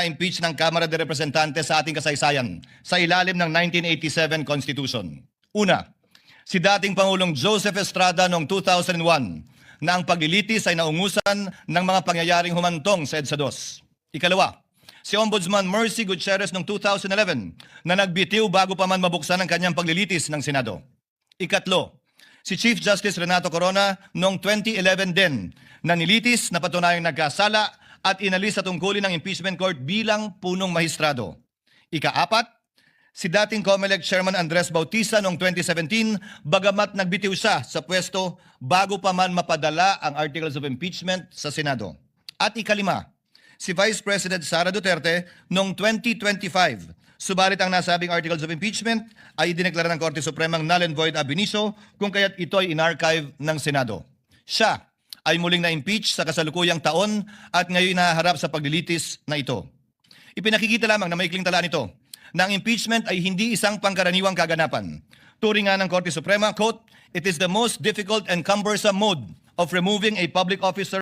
na-impeach ng Kamara de Representantes sa ating kasaysayan sa ilalim ng 1987 Constitution. Una, si dating Pangulong Joseph Estrada noong 2001 na ang paglilitis ay naungusan ng mga pangyayaring humantong sa EDSA 2. Ikalawa, si Ombudsman Mercy Gutierrez noong 2011 na nagbitiw bago pa man mabuksan ang kanyang paglilitis ng Senado. Ikatlo, si Chief Justice Renato Corona noong 2011 din na nilitis na patunayang nagkasala at inalis sa tungkulin ng impeachment court bilang punong mahistrado. Ikaapat, si dating COMELEC Chairman Andres Bautista noong 2017 bagamat nagbitiw siya sa pwesto bago pa man mapadala ang articles of impeachment sa Senado. At ikalima, si Vice President Sara Duterte noong 2025. Subalit ang nasabing articles of impeachment ay idineklara ng Korte Supremang null and void ab initio kung kaya't ito ay inarchive ng Senado. Siya ay muling na-impeach sa kasalukuyang taon at ngayon nahaharap sa paglilitis na ito. Ipinakikita lamang na maikling tala nito na ang impeachment ay hindi isang pangkaraniwang kaganapan. Turing nga ng Korte Suprema, quote, "It is the most difficult and cumbersome mode of removing a public officer